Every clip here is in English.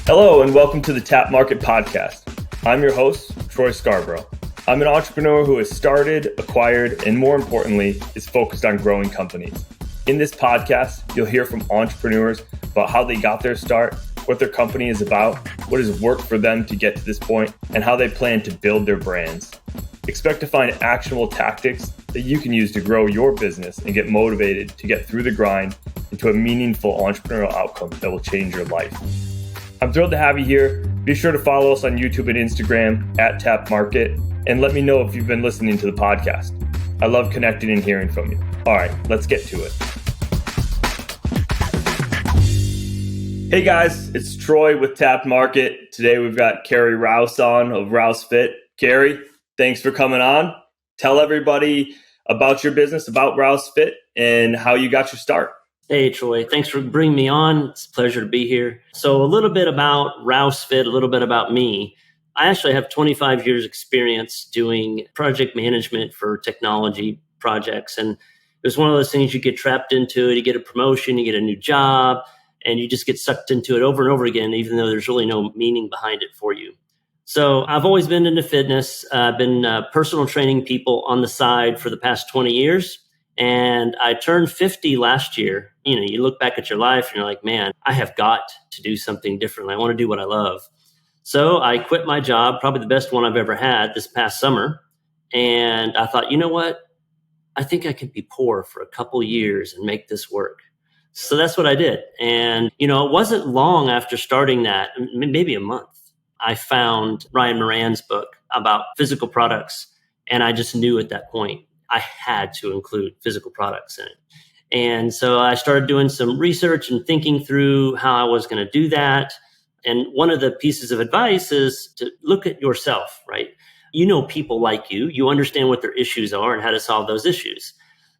Hello and welcome to the Tap Market Podcast. I'm your host, Troy Scarborough. I'm an entrepreneur who has started, acquired, and more importantly, is focused on growing companies. In this podcast, you'll hear from entrepreneurs about how they got their start, what their company is about, what has worked for them to get to this point, and how they plan to build their brands. Expect to find actionable tactics that you can use to grow your business and get motivated to get through the grind into a meaningful entrepreneurial outcome that will change your life. I'm thrilled to have you here. Be sure to follow us on YouTube and Instagram at Tap Market, and let me know if you've been listening to the podcast. I love connecting and hearing from you. All right, let's get to it. Hey guys, it's Troy with Tap Market. Today we've got Carey Rouse on of Rouse Fit. Carey, thanks for coming on. Tell everybody about your business, about Rouse Fit, and how you got your start. Hey, Troy. Thanks for bringing me on. It's a pleasure to be here. So a little bit about Rouse Fit, a little bit about me. I actually have 25 years experience doing project management for technology projects. And it was one of those things you get trapped into it. You get a promotion, you get a new job, and you just get sucked into it over and over again, even though there's really no meaning behind it for you. So I've always been into fitness. I've been personal training people on the side for the past 20 years. And I turned 50 last year. You know, you look back at your life and you're like, man, I have got to do something differently. I want to do what I love. So I quit my job, probably the best one I've ever had this past summer. And I thought, you know what? I think I could be poor for a couple years and make this work. So that's what I did. And, you know, it wasn't long after starting that, maybe a month, I found Ryan Moran's book about physical products. And I just knew at that point, I had to include physical products in it. And so I started doing some research and thinking through how I was going to do that. And one of the pieces of advice is to look at yourself, right? You know people like you. You understand what their issues are and how to solve those issues.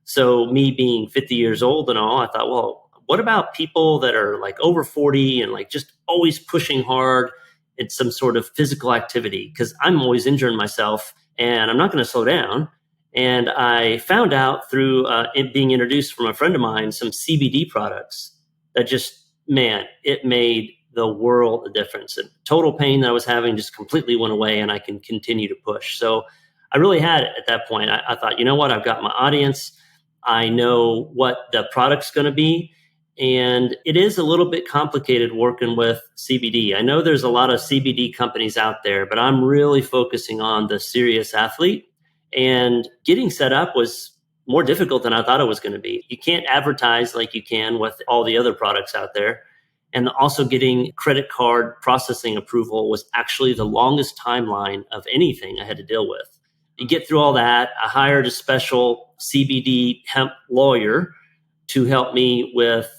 So me being 50 years old and all, I thought, well, what about people that are like over 40 and like just always pushing hard in some sort of physical activity? Because I'm always injuring myself and I'm not going to slow down. And I found out through it being introduced from a friend of mine, some CBD products that just, man, it made the world a difference. And total pain that I was having just completely went away and I can continue to push. So I really had it at that point. I thought, you know what? I've got my audience. I know what the product's going to be. And it is a little bit complicated working with CBD. I know there's a lot of CBD companies out there, but I'm really focusing on the serious athlete. And getting set up was more difficult than I thought it was going to be. You can't advertise like you can with all the other products out there. And also getting credit card processing approval was actually the longest timeline of anything I had to deal with. You get through all that. I hired a special CBD hemp lawyer to help me with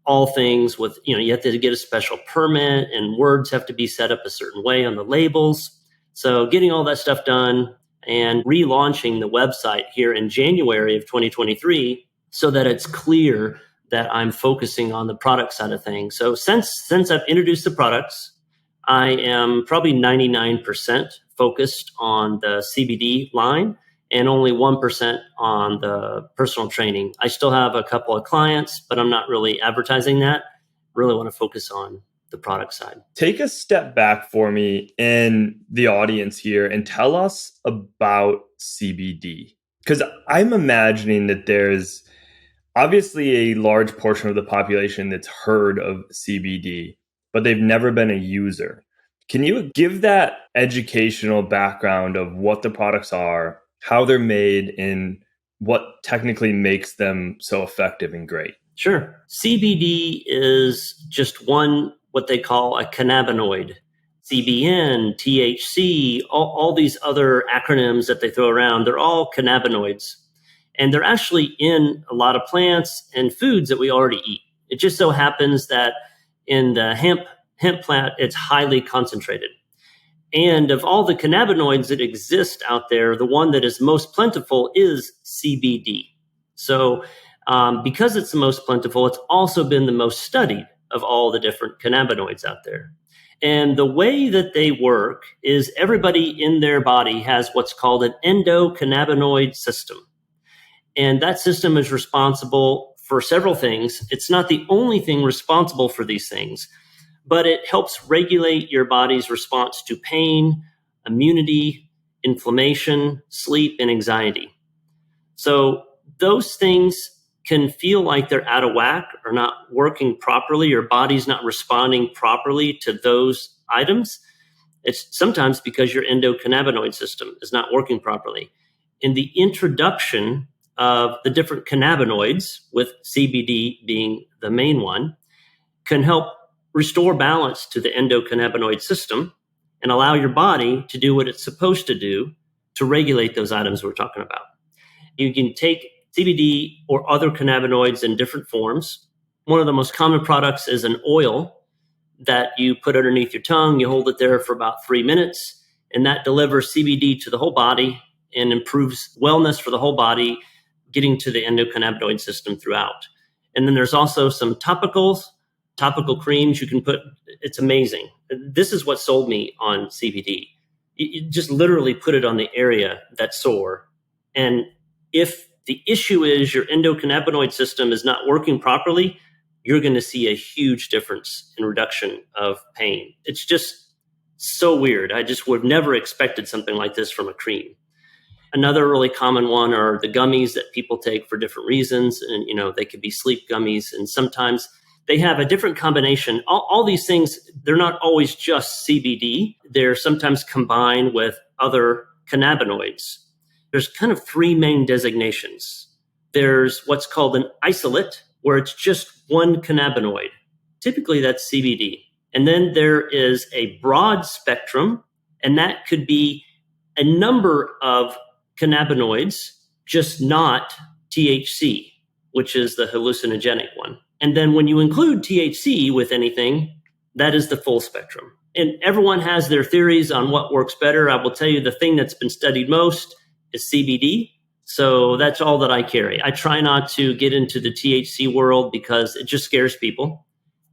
all things with, you know, you have to get a special permit and words have to be set up a certain way on the labels. So getting all that stuff done and relaunching the website here in January of 2023 so that it's clear that I'm focusing on the product side of things. So since I've introduced the products, I am probably 99% focused on the CBD line and only 1% on the personal training. I still have a couple of clients, but I'm not really advertising that. Really want to focus on the product side. Take a step back for me and the audience here and tell us about CBD. Because I'm imagining that there's obviously a large portion of the population that's heard of CBD, but they've never been a user. Can you give that educational background of what the products are, how they're made, and what technically makes them so effective and great? Sure. CBD is just one, what they call a cannabinoid. CBN, THC, all these other acronyms that they throw around, they're all cannabinoids. And they're actually in a lot of plants and foods that we already eat. It just so happens that in the hemp plant, it's highly concentrated. And of all the cannabinoids that exist out there, the one that is most plentiful is CBD. So because it's the most plentiful, it's also been the most studied of all the different cannabinoids out there. And the way that they work is everybody in their body has what's called an endocannabinoid system. And that system is responsible for several things. It's not the only thing responsible for these things, but it helps regulate your body's response to pain, immunity, inflammation, sleep, and anxiety. So those things can feel like they're out of whack or not working properly. Your body's not responding properly to those items. It's sometimes because your endocannabinoid system is not working properly. In the introduction of the different cannabinoids, with CBD being the main one, can help restore balance to the endocannabinoid system and allow your body to do what it's supposed to do to regulate those items we're talking about. You can take CBD or other cannabinoids in different forms. One of the most common products is an oil that you put underneath your tongue. You hold it there for about 3 minutes, and that delivers CBD to the whole body and improves wellness for the whole body, getting to the endocannabinoid system throughout. And then there's also some topical creams you can put. It's amazing. This is what sold me on CBD. You just literally put it on the area that's sore. And if the issue is your endocannabinoid system is not working properly, you're going to see a huge difference in reduction of pain. It's just so weird. I just would have never expected something like this from a cream. Another really common one are the gummies that people take for different reasons. And, they could be sleep gummies. And sometimes they have a different combination. All these things, they're not always just CBD. They're sometimes combined with other cannabinoids. There's kind of 3 main designations. There's what's called an isolate, where it's just one cannabinoid. Typically, that's CBD. And then there is a broad spectrum, and that could be a number of cannabinoids, just not THC, which is the hallucinogenic one. And then when you include THC with anything, that is the full spectrum. And everyone has their theories on what works better. I will tell you the thing that's been studied most is CBD. So that's all that I carry. I try not to get into the THC world because it just scares people.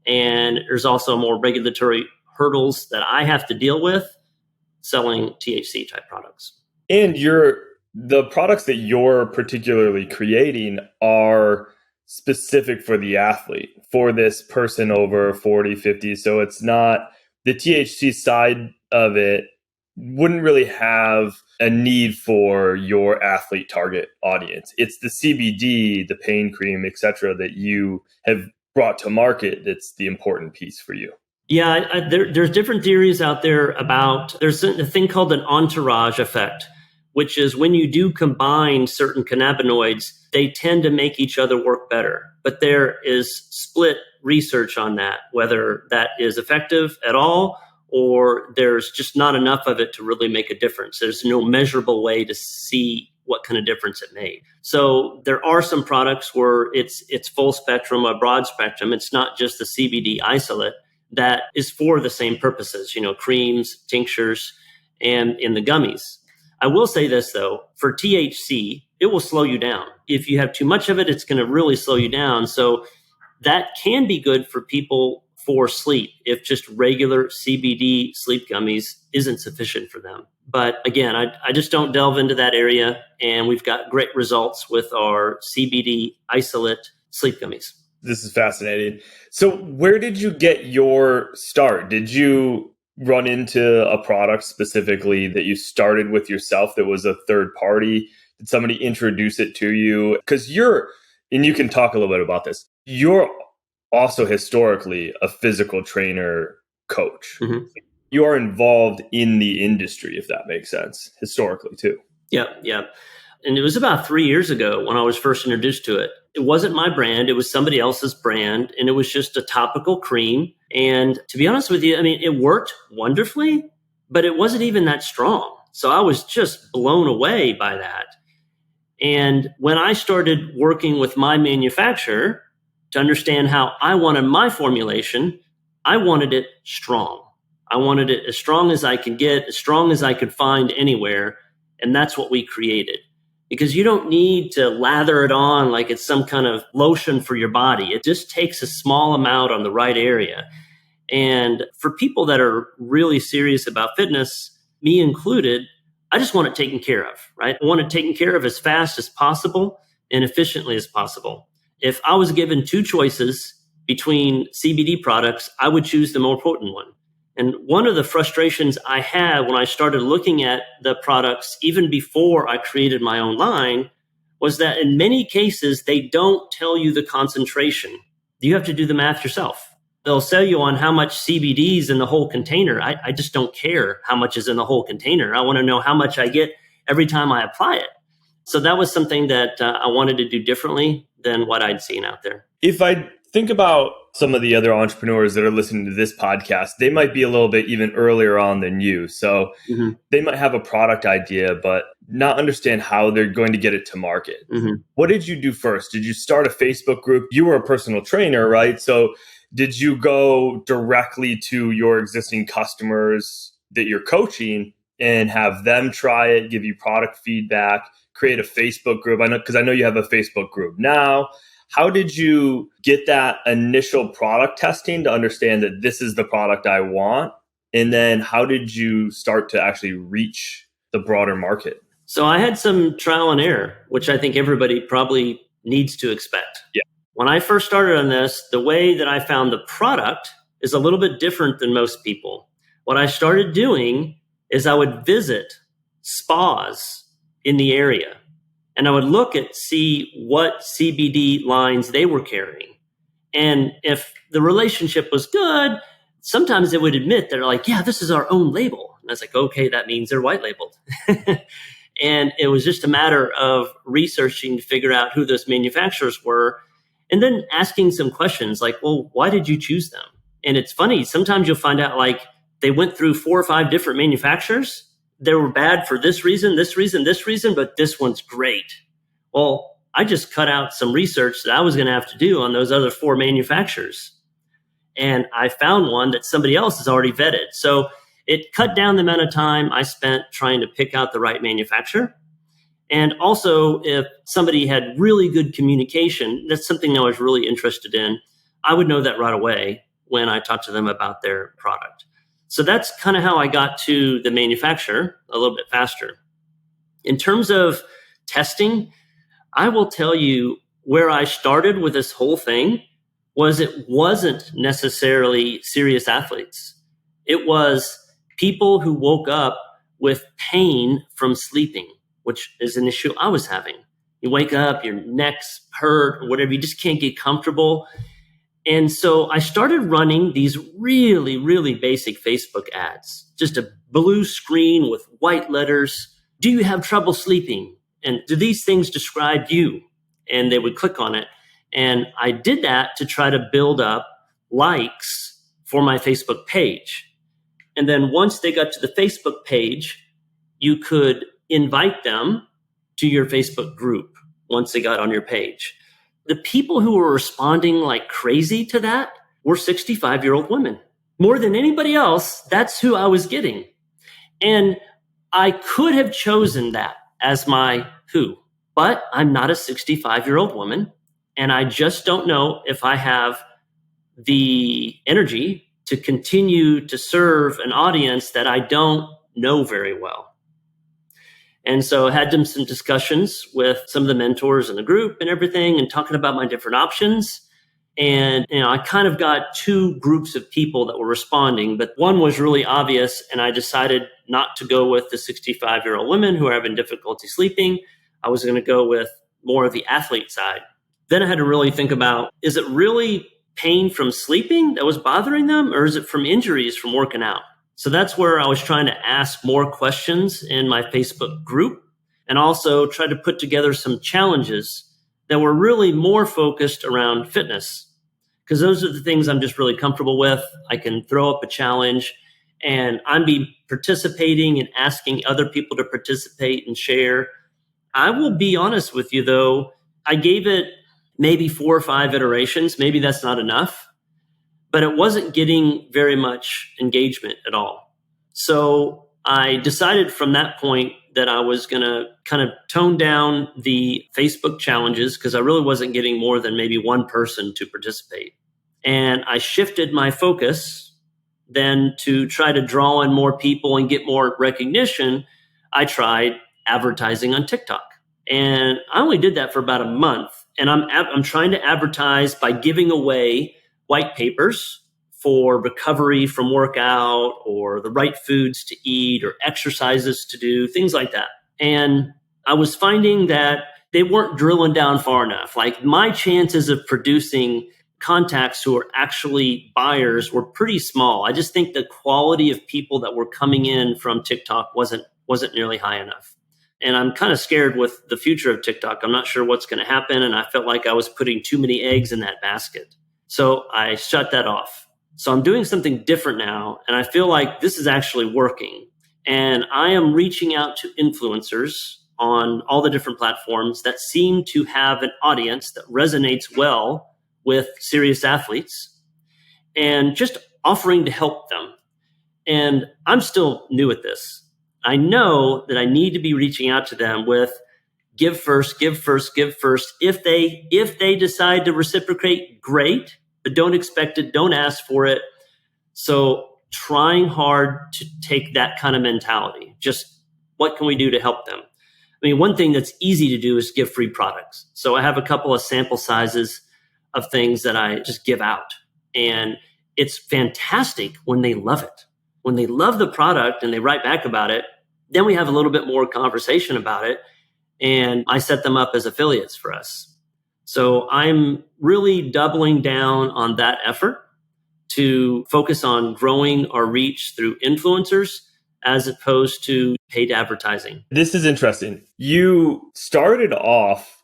And there's also more regulatory hurdles that I have to deal with selling THC type products. And the products that you're particularly creating are specific for the athlete, for this person over 40, 50. So it's not the THC side of it wouldn't really have a need for your athlete target audience. It's the CBD, the pain cream, et cetera, that you have brought to market that's the important piece for you. Yeah, there's different theories out there about, there's a thing called an entourage effect, which is when you do combine certain cannabinoids, they tend to make each other work better. But there is split research on that, whether that is effective at all or there's just not enough of it to really make a difference. There's no measurable way to see what kind of difference it made. So there are some products where it's full spectrum, a broad spectrum. It's not just the CBD isolate that is for the same purposes, creams, tinctures, and in the gummies. I will say this though, for THC, it will slow you down. If you have too much of it, it's going to really slow you down. So that can be good for people for sleep if just regular CBD sleep gummies isn't sufficient for them. But again, I just don't delve into that area. And we've got great results with our CBD isolate sleep gummies. This is fascinating. So where did you get your start? Did you run into a product specifically that you started with yourself that was a third party? Did somebody introduce it to you? Because and you can talk a little bit about this, you're also historically a physical trainer coach. Mm-hmm. You are involved in the industry, if that makes sense, historically too. Yeah. And it was about 3 years ago when I was first introduced to it. It wasn't my brand. It was somebody else's brand. And it was just a topical cream. And to be honest with you, it worked wonderfully, but it wasn't even that strong. So I was just blown away by that. And when I started working with my manufacturer to understand how I wanted my formulation, I wanted it strong. I wanted it as strong as I could get, as strong as I could find anywhere. And that's what we created. Because you don't need to lather it on like it's some kind of lotion for your body. It just takes a small amount on the right area. And for people that are really serious about fitness, me included, I just want it taken care of, right? I want it taken care of as fast as possible and efficiently as possible. If I was given two choices between CBD products, I would choose the more potent one. And one of the frustrations I had when I started looking at the products, even before I created my own line, was that in many cases, they don't tell you the concentration. You have to do the math yourself. They'll sell you on how much CBD is in the whole container. I just don't care how much is in the whole container. I want to know how much I get every time I apply it. So that was something that I wanted to do differently than what I'd seen out there. If I think about some of the other entrepreneurs that are listening to this podcast, they might be a little bit even earlier on than you. So they might have a product idea, but not understand how they're going to get it to market. What did you do first? Did you start a Facebook group? You were a personal trainer, right? So did you go directly to your existing customers that you're coaching and have them try it, give you product feedback, create a Facebook group? I know you have a Facebook group now. How did you get that initial product testing to understand that this is the product I want? And then how did you start to actually reach the broader market? So I had some trial and error, which I think everybody probably needs to expect. Yeah. When I first started on this, the way that I found the product is a little bit different than most people. What I started doing is I would visit spas in the area, and I would see what CBD lines they were carrying. And if the relationship was good, sometimes they would admit, they're like, yeah, this is our own label. And I was like, okay, that means they're white labeled. And it was just a matter of researching to figure out who those manufacturers were, and then asking some questions like, well, why did you choose them? And it's funny, sometimes you'll find out like they went through 4 or 5 different manufacturers. They were bad for this reason, but this one's great. Well, I just cut out some research that I was going to have to do on those other 4 manufacturers. And I found one that somebody else has already vetted. So it cut down the amount of time I spent trying to pick out the right manufacturer. And also, if somebody had really good communication, that's something I was really interested in, I would know that right away when I talked to them about their product. So that's kind of how I got to the manufacturer a little bit faster. In terms of testing, I will tell you where I started with this whole thing was it wasn't necessarily serious athletes. It was people who woke up with pain from sleeping, which is an issue I was having. You wake up, your neck's hurt or whatever, you just can't get comfortable. And so I started running these really, really basic Facebook ads, just a blue screen with white letters. Do you have trouble sleeping? And do these things describe you? And they would click on it. And I did that to try to build up likes for my Facebook page. And then once they got to the Facebook page, you could invite them to your Facebook group once they got on your page. The people who were responding like crazy to that were 65-year-old women. More than anybody else, that's who I was getting. And I could have chosen that as my who, but I'm not a 65-year-old woman. And I just don't know if I have the energy to continue to serve an audience that I don't know very well. And so I had some discussions with some of the mentors in the group and everything and talking about my different options. And, I kind of got 2 groups of people that were responding, but one was really obvious. And I decided not to go with the 65-year-old women who are having difficulty sleeping. I was going to go with more of the athlete side. Then I had to really think about, is it really pain from sleeping that was bothering them, or is it from injuries from working out? So that's where I was trying to ask more questions in my Facebook group and also try to put together some challenges that were really more focused around fitness, because those are the things I'm just really comfortable with. I can throw up a challenge and I'm be participating and asking other people to participate and share. I will be honest with you though, I gave it maybe 4 or 5 iterations. Maybe that's not enough. But it wasn't getting very much engagement at all. So I decided from that point that I was going to kind of tone down the Facebook challenges because I really wasn't getting more than maybe 1 person to participate. And I shifted my focus then to try to draw in more people and get more recognition. I tried advertising on TikTok. And I only did that for about a month. And I'm trying to advertise by giving away white papers for recovery from workout or the right foods to eat or exercises to do, things like that. And I was finding that they weren't drilling down far enough. Like my chances of producing contacts who are actually buyers were pretty small. I just think the quality of people that were coming in from TikTok wasn't nearly high enough. And I'm kind of scared with the future of TikTok. I'm not sure what's going to happen. And I felt like I was putting too many eggs in that basket. So I shut that off. So I'm doing something different now. And I feel like this is actually working. And I am reaching out to influencers on all the different platforms that seem to have an audience that resonates well with serious athletes and just offering to help them. And I'm still new at this. I know that I need to be reaching out to them with give first, give first, give first. If they decide to reciprocate, great, but don't expect it, don't ask for it. So trying hard to take that kind of mentality. Just what can we do to help them? I mean, one thing that's easy to do is give free products. So I have a couple of sample sizes of things that I just give out. And it's fantastic when they love it. When they love the product and they write back about it, then we have a little bit more conversation about it. And I set them up as affiliates for us. So I'm really doubling down on that effort to focus on growing our reach through influencers as opposed to paid advertising. This is interesting. You started off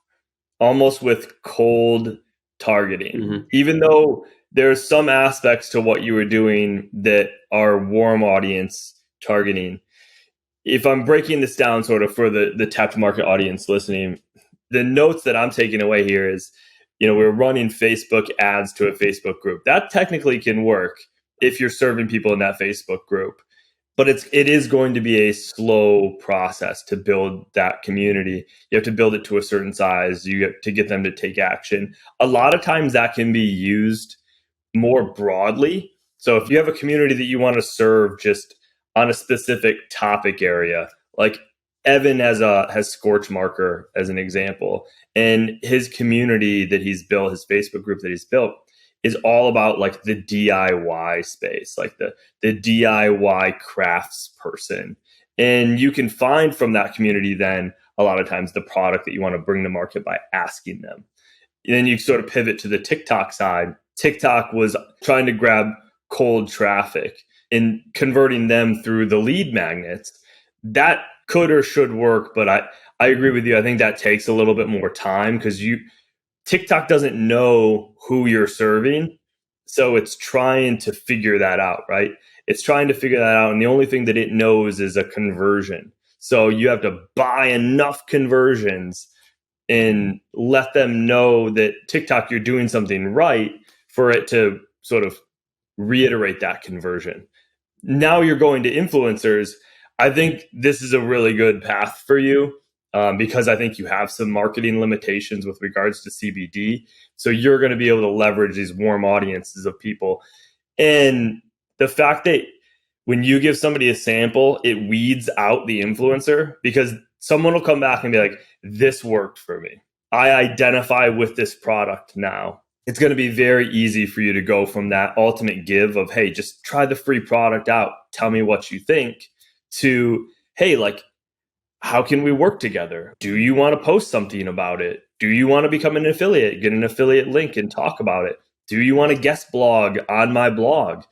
almost with cold targeting, even though there's some aspects to what you were doing that are warm audience targeting. If I'm breaking this down sort of for the tapped market audience listening, the notes that I'm taking away here is, we're running Facebook ads to a Facebook group. That technically can work if you're serving people in that Facebook group. But it is going to be a slow process to build that community. You have to build it to a certain size. You get to get them to take action. A lot of times that can be used more broadly. So if you have a community that you want to serve just on a specific topic area, like Evan has Scorch Marker as an example, and his community that he's built, his Facebook group that he's built, is all about like the DIY space, like the DIY crafts person. And you can find from that community then a lot of times the product that you want to bring to market by asking them. And then you sort of pivot to the TikTok side. TikTok was trying to grab cold traffic and converting them through the lead magnets. That could or should work, but I agree with you. I think that takes a little bit more time because TikTok doesn't know who you're serving. So it's trying to figure that out, right? It's trying to figure that out. And the only thing that it knows is a conversion. So you have to buy enough conversions and let them know that TikTok, you're doing something right for it to sort of reiterate that conversion. Now you're going to influencers. I think this is a really good path for you. Because I think you have some marketing limitations with regards to CBD. So you're going to be able to leverage these warm audiences of people. And the fact that when you give somebody a sample, it weeds out the influencer because someone will come back and be like, this worked for me. I identify with this product now. It's going to be very easy for you to go from that ultimate give of, hey, just try the free product out. Tell me what you think to, hey, like, how can we work together? Do you want to post something about it? Do you want to become an affiliate? Get an affiliate link and talk about it. Do you want to guest blog on my blog?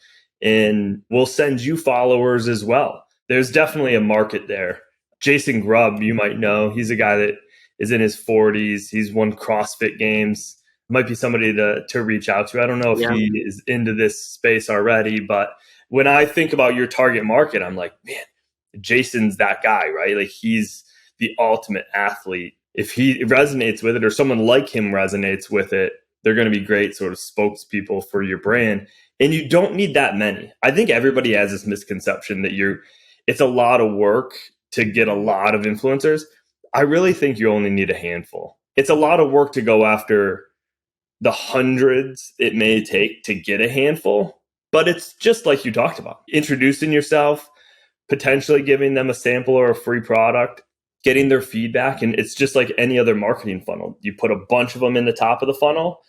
And we'll send you followers as well. There's definitely a market there. Jason Grubb, you might know, he's a guy that is in his 40s. He's won CrossFit games. Might be somebody to reach out to. I don't know if he is into this space already, but when I think about your target market, I'm like, man, Jason's that guy, right? Like he's the ultimate athlete. If he resonates with it or someone like him resonates with it, they're going to be great sort of spokespeople for your brand. And you don't need that many. I think everybody has this misconception that it's a lot of work to get a lot of influencers. I really think you only need a handful. It's a lot of work to go after the hundreds it may take to get a handful, but it's just like you talked about, introducing yourself, potentially giving them a sample or a free product, getting their feedback. And it's just like any other marketing funnel. You put a bunch of them in the top of the funnel,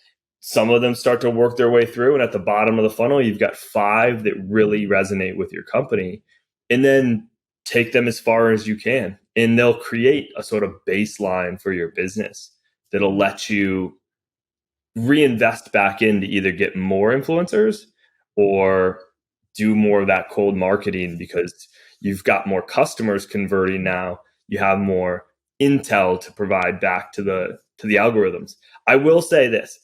some of them start to work their way through. And at the bottom of the funnel, you've got 5 that really resonate with your company. And then take them as far as you can. And they'll create a sort of baseline for your business that'll let you reinvest back in to either get more influencers or do more of that cold marketing, because you've got more customers converting now. You have more intel to provide back to the algorithms. I will say this,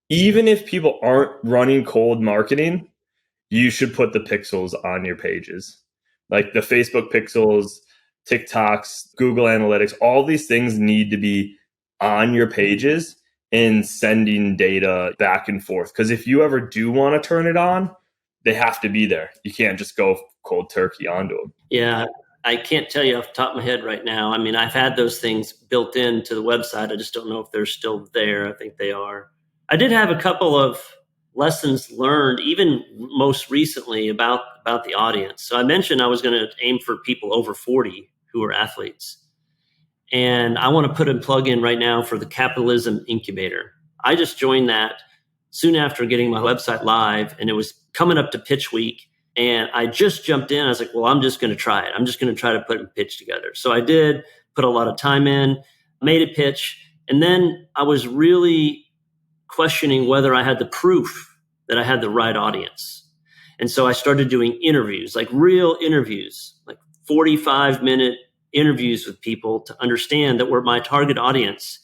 even if people aren't running cold marketing, you should put the pixels on your pages. Like the Facebook pixels, TikToks, Google Analytics, all these things need to be on your pages and sending data back and forth. Because if you ever do want to turn it on, they have to be there. You can't just go cold turkey onto them. Yeah, I can't tell you off the top of my head right now. I mean, I've had those things built into the website. I just don't know if they're still there. I think they are. I did have a couple of lessons learned, even most recently, about the audience. So I mentioned I was going to aim for people over 40 who are athletes. And I want to put a plug in right now for the Capitalism Incubator. I just joined that soon after getting my website live, and it was coming up to pitch week. And I just jumped in. I was like, well, I'm just going to try it. I'm just going to try to put a pitch together. So I did put a lot of time in, made a pitch. And then I was really questioning whether I had the proof that I had the right audience. And so I started doing interviews, like real interviews, like 45-minute interviews with people to understand that we're my target audience.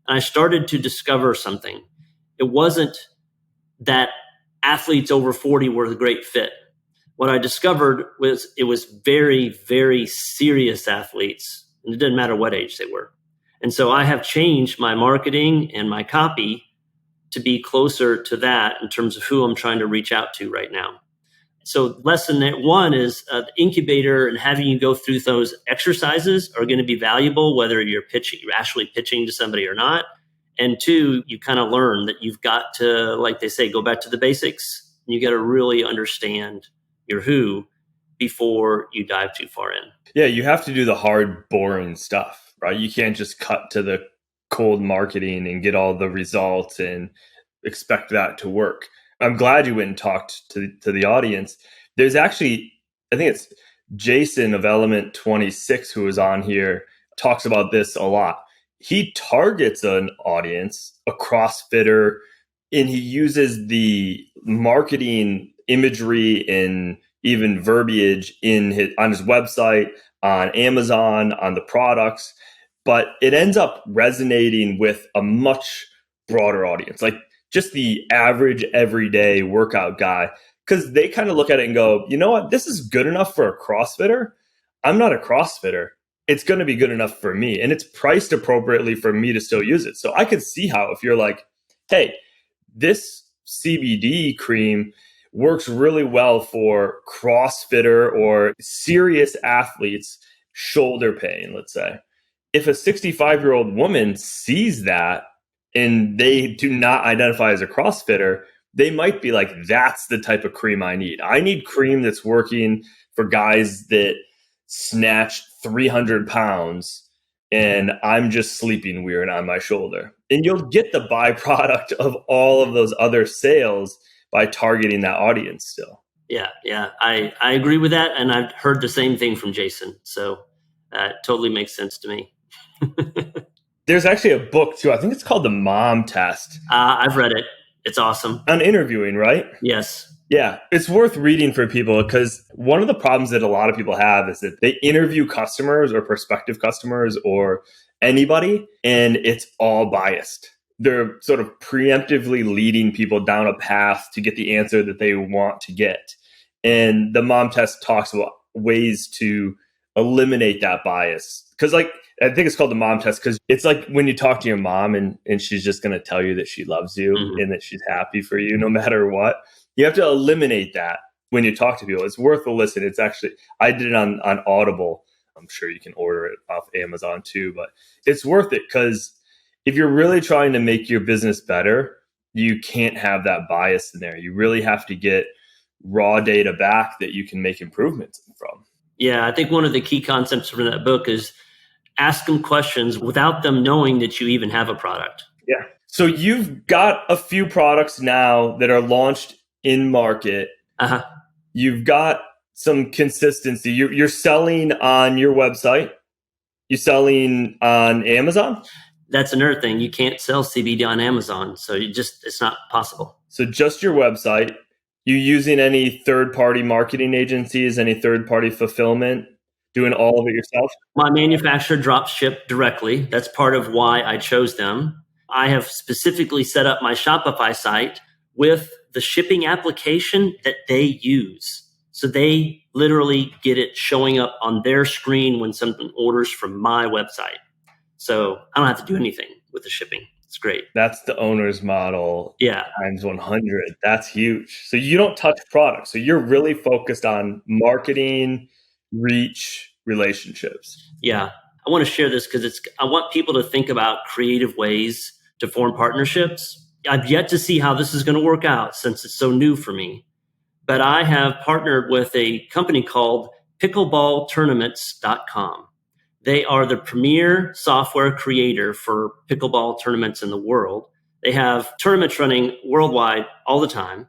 And I started to discover something. It wasn't that athletes over 40 were the great fit. What I discovered was it was very, very serious athletes, and it didn't matter what age they were. And so I have changed my marketing and my copy to be closer to that in terms of who I'm trying to reach out to right now. So lesson 1 is the incubator, and having you go through those exercises are going to be valuable, whether you're actually pitching to somebody or not. And 2, you kind of learn that you've got to, like they say, go back to the basics. You got to really understand your who before you dive too far in. Yeah, you have to do the hard, boring stuff, right? You can't just cut to the cold marketing and get all the results and expect that to work. I'm glad you went and talked to the audience. There's actually, I think it's Jason of Element 26 who was on here, talks about this a lot. He targets an audience, a CrossFitter, and he uses the marketing imagery and even verbiage on his website, on Amazon, on the products, but it ends up resonating with a much broader audience, like just the average everyday workout guy, because they kind of look at it and go, you know what, this is good enough for a CrossFitter. I'm not a CrossFitter. It's going to be good enough for me, and it's priced appropriately for me to still use it. So I could see how if you're like, hey, this CBD cream works really well for CrossFitter or serious athletes, shoulder pain, let's say. If a 65-year-old woman sees that and they do not identify as a CrossFitter, they might be like, that's the type of cream I need. I need cream that's working for guys that snatch 300 pounds and I'm just sleeping weird on my shoulder. And you'll get the byproduct of all of those other sales by targeting that audience still. Yeah. I agree with that. And I've heard the same thing from Jason. So it totally makes sense to me. There's actually a book too. I think it's called The Mom Test. I've read it. It's awesome. On interviewing, right? Yes. Yeah, it's worth reading for people, because one of the problems that a lot of people have is that they interview customers or prospective customers or anybody, and it's all biased. They're sort of preemptively leading people down a path to get the answer that they want to get. And the Mom Test talks about ways to eliminate that bias. Because I think it's called the Mom Test because it's like when you talk to your mom and she's just going to tell you that she loves you and that she's happy for you no matter what. You have to eliminate that when you talk to people. It's worth a listen. It's actually, I did it on Audible. I'm sure you can order it off Amazon too, but it's worth it because if you're really trying to make your business better, you can't have that bias in there. You really have to get raw data back that you can make improvements from. Yeah, I think one of the key concepts from that book is ask them questions without them knowing that you even have a product. Yeah. So you've got a few products now that are launched in market. Uh-huh. You've got some consistency. You're selling on your website. You're selling on Amazon. That's another thing. You can't sell CBD on Amazon. So it's not possible. So just your website. You using any third-party marketing agencies, any third-party fulfillment, doing all of it yourself? My manufacturer drop ship directly. That's part of why I chose them. I have specifically set up my Shopify site with the shipping application that they use. So they literally get it showing up on their screen when someone orders from my website. So I don't have to do anything with the shipping. It's great. That's the owner's model. Yeah. Times 100. That's huge. So you don't touch products. So you're really focused on marketing, reach, relationships. Yeah. I want to share this because I want people to think about creative ways to form partnerships. I've yet to see how this is going to work out since it's so new for me. But I have partnered with a company called pickleballtournaments.com. They are the premier software creator for pickleball tournaments in the world. They have tournaments running worldwide all the time.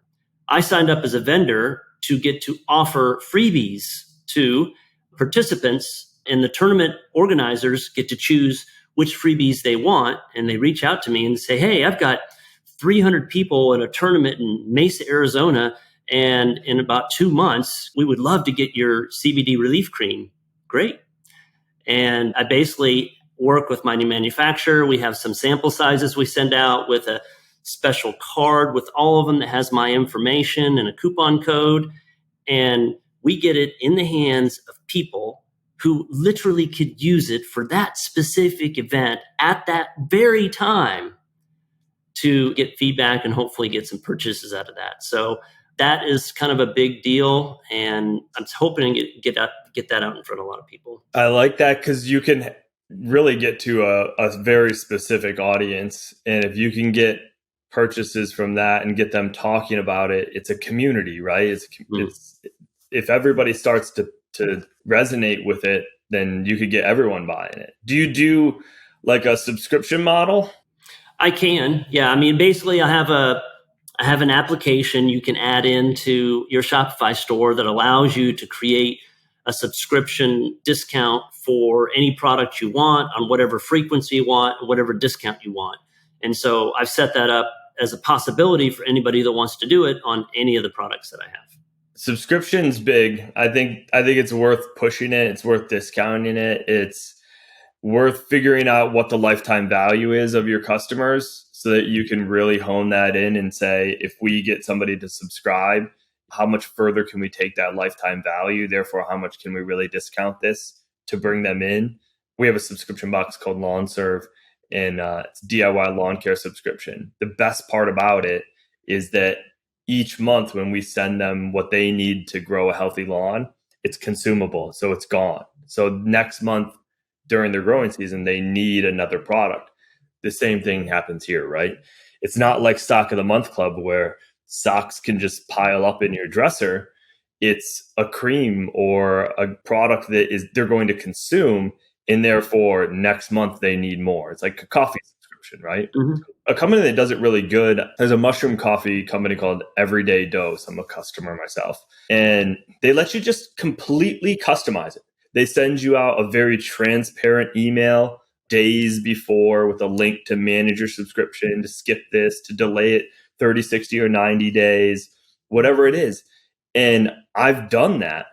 I signed up as a vendor to get to offer freebies to participants, and the tournament organizers get to choose which freebies they want. And they reach out to me and say, hey, I've got 300 people in a tournament in Mesa, Arizona, and in about 2 months, we would love to get your CBD relief cream. Great. And I basically work with my new manufacturer. We have some sample sizes we send out with a special card with all of them that has my information and a coupon code. And we get it in the hands of people who literally could use it for that specific event at that very time to get feedback and hopefully get some purchases out of that. So that is kind of a big deal, and I'm hoping to get that out in front of a lot of people. I like that because you can really get to a very specific audience. And if you can get purchases from that and get them talking about it, it's a community, right? If everybody starts to resonate with it, then you could get everyone buying it. Do you do like a subscription model? I can. Yeah. I mean, basically I have an application you can add into your Shopify store that allows you to create a subscription discount for any product you want on whatever frequency you want, whatever discount you want. And so I've set that up as a possibility for anybody that wants to do it on any of the products that I have. Subscription's big. I think it's worth pushing it. It's worth discounting it. It's worth figuring out what the lifetime value is of your customers so that you can really hone that in and say, if we get somebody to subscribe, how much further can we take that lifetime value? Therefore, how much can we really discount this to bring them in? We have a subscription box called Lawn Serve, and it's DIY lawn care subscription. The best part about it is that each month when we send them what they need to grow a healthy lawn, it's consumable. So it's gone. So next month during their growing season, they need another product. The same thing happens here, right? It's not like Stock of the Month Club where socks can just pile up in your dresser. It's a cream or a product that they're going to consume, and therefore next month they need more. It's like a coffee subscription, right? Mm-hmm. A company that does it really good, there's a mushroom coffee company called Everyday Dose. I'm a customer myself. And they let you just completely customize it. They send you out a very transparent email days before with a link to manage your subscription, to skip this, to delay it 30, 60, or 90 days, whatever it is. And I've done that.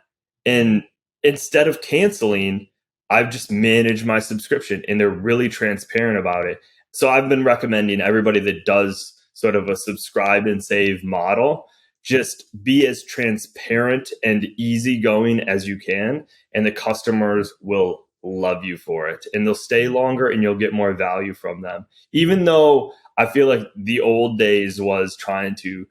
And instead of canceling, I've just managed my subscription, and they're really transparent about it. So I've been recommending everybody that does sort of a subscribe and save model, just be as transparent and easygoing as you can, and the customers will love you for it, and they'll stay longer and you'll get more value from them. Even though I feel like the old days was trying to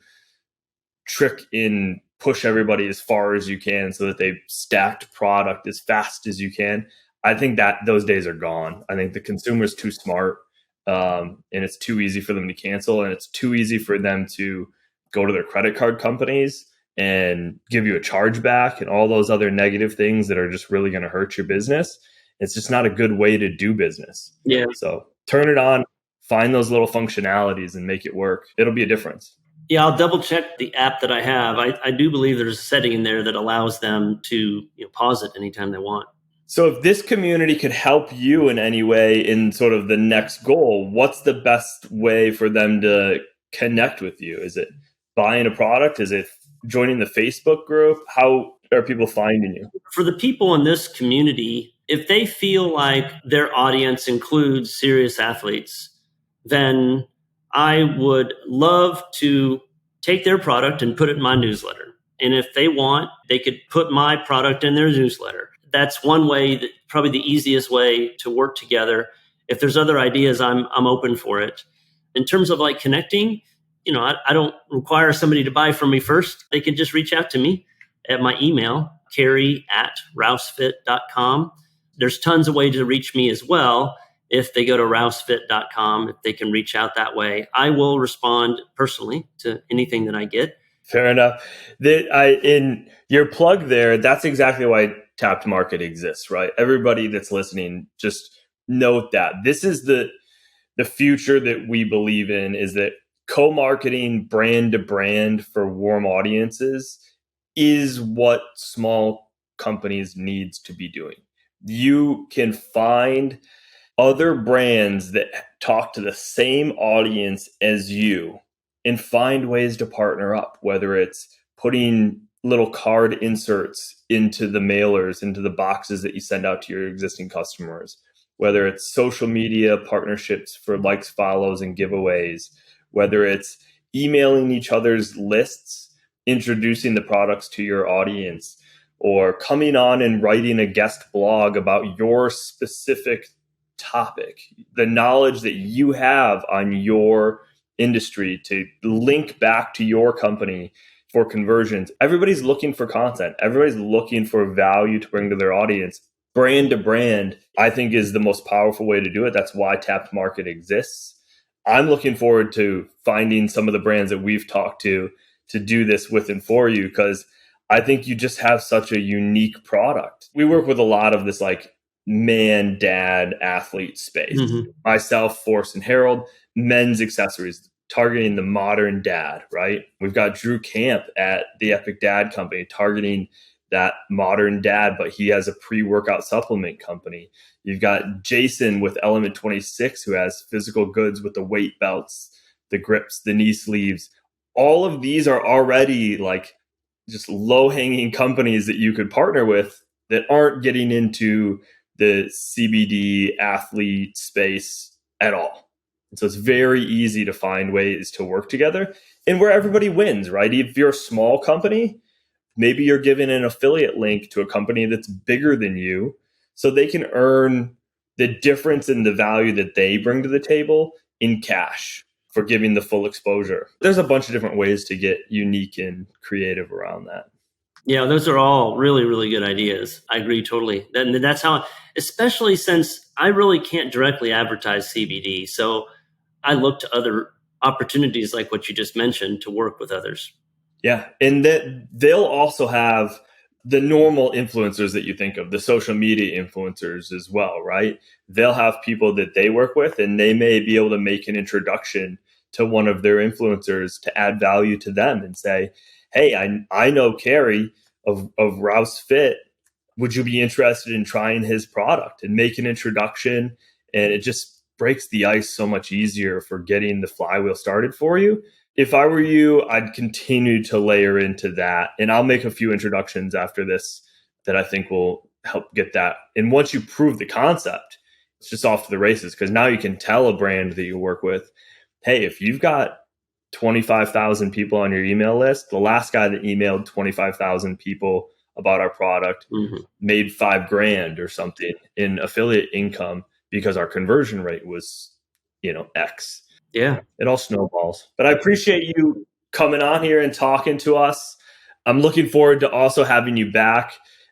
trick and push everybody as far as you can so that they stacked product as fast as you can. I think that those days are gone. I think the consumer's too smart, and it's too easy for them to cancel, and it's too easy for them to go to their credit card companies and give you a chargeback and all those other negative things that are just really going to hurt your business. It's just not a good way to do business. Yeah. So turn it on, find those little functionalities and make it work. It'll be a difference. Yeah, I'll double check the app that I have. I do believe there's a setting in there that allows them to pause it anytime they want. So if this community could help you in any way in sort of the next goal, what's the best way for them to connect with you? Is it buying a product? Is it joining the Facebook group? How are people finding you? For the people in this community, if they feel like their audience includes serious athletes, then I would love to take their product and put it in my newsletter. And if they want, they could put my product in their newsletter. That's one way, that probably the easiest way to work together. If there's other ideas, I'm open for it. In terms of like connecting, I don't require somebody to buy from me first. They can just reach out to me at my email, Carey@rousefit.com. There's tons of ways to reach me as well. If they go to rousefit.com, if they can reach out that way, I will respond personally to anything that I get. Fair enough. In your plug there, that's exactly why Tapped Market exists, right? Everybody that's listening, just note that this is the future that we believe in, is that co-marketing brand to brand for warm audiences is what small companies needs to be doing. You can find other brands that talk to the same audience as you and find ways to partner up, whether it's putting little card inserts into the mailers, into the boxes that you send out to your existing customers, whether it's social media partnerships for likes, follows, and giveaways, whether it's emailing each other's lists, introducing the products to your audience, or coming on and writing a guest blog about your specific topic, the knowledge that you have on your industry to link back to your company for conversions. Everybody's looking for content. Everybody's looking for value to bring to their audience. Brand to brand, I think, is the most powerful way to do it. That's why Tapped Market exists. I'm looking forward to finding some of the brands that we've talked to do this with and for you, because I think you just have such a unique product. We work with a lot of this like man, dad, athlete space. Myself, Force and Harold, men's accessories, targeting the modern dad, right? We've got Drew Camp at the Epic Dad Company targeting that modern dad, but he has a pre-workout supplement company. You've got Jason with Element 26, who has physical goods with the weight belts, the grips, the knee sleeves. All of these are already like just low-hanging companies that you could partner with that aren't getting into the CBD athlete space at all. And so it's very easy to find ways to work together and where everybody wins, right? If you're a small company, maybe you're giving an affiliate link to a company that's bigger than you so they can earn the difference in the value that they bring to the table in cash for giving the full exposure. There's a bunch of different ways to get unique and creative around that. Yeah, those are all really, really good ideas. I agree totally. And that's how, especially since I really can't directly advertise CBD. So I look to other opportunities like what you just mentioned to work with others. Yeah. And that they'll also have the normal influencers that you think of, the social media influencers as well, right? They'll have people that they work with, and they may be able to make an introduction to one of their influencers to add value to them and say, hey, I know Carey of Rouse Fit. Would you be interested in trying his product, and make an introduction? And it just breaks the ice so much easier for getting the flywheel started for you. If I were you, I'd continue to layer into that. And I'll make a few introductions after this that I think will help get that. And once you prove the concept, it's just off to the races, because now you can tell a brand that you work with, hey, if you've got 25,000 people on your email list, the last guy that emailed 25,000 people about our product made $5,000 or something in affiliate income because our conversion rate was, X. Yeah. It all snowballs. But I appreciate you coming on here and talking to us. I'm looking forward to also having you back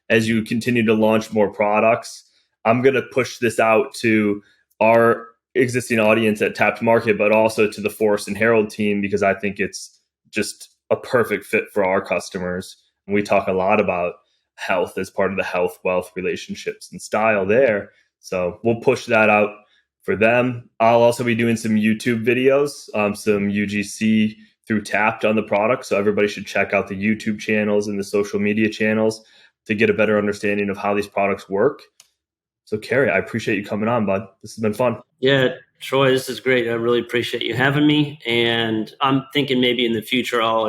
as you continue to launch more products. I'm going to push this out to our existing audience at Tapped Market, but also to the Force and Harold team, because I think it's just a perfect fit for our customers. And we talk a lot about health as part of the health, wealth, relationships, and style there. So we'll push that out for them. I'll also be doing some YouTube videos, some UGC through Tapped on the product. So everybody should check out the YouTube channels and the social media channels to get a better understanding of how these products work. So Carey, I appreciate you coming on, bud. This has been fun. Yeah, Troy, this is great. I really appreciate you having me. And I'm thinking maybe in the future I'll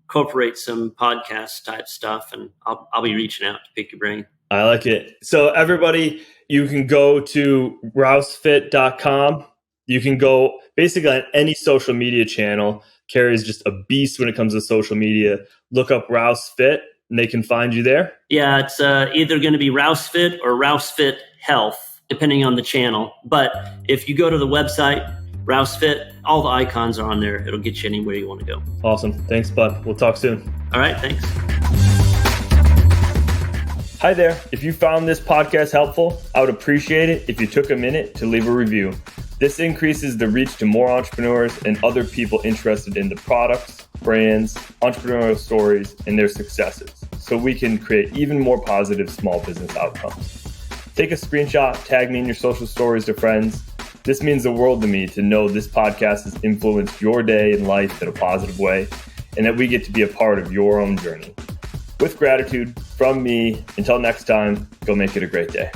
incorporate some podcast type stuff, and I'll be reaching out to pick your brain. I like it. So everybody, you can go to rousefit.com. You can go basically on any social media channel. Carey's just a beast when it comes to social media. Look up Rouse Fit and they can find you there. Yeah, it's either going to be Rouse Fit or Rouse Fit Health, depending on the channel. But if you go to the website, Rouse Fit, all the icons are on there. It'll get you anywhere you want to go. Awesome. Thanks, bud. We'll talk soon. All right, thanks. Hi there. If you found this podcast helpful, I would appreciate it if you took a minute to leave a review. This increases the reach to more entrepreneurs and other people interested in the products, brands, entrepreneurial stories, and their successes, so we can create even more positive small business outcomes. Take a screenshot, tag me in your social stories to friends. This means the world to me to know this podcast has influenced your day and life in a positive way, and that we get to be a part of your own journey. With gratitude from me, until next time, go make it a great day.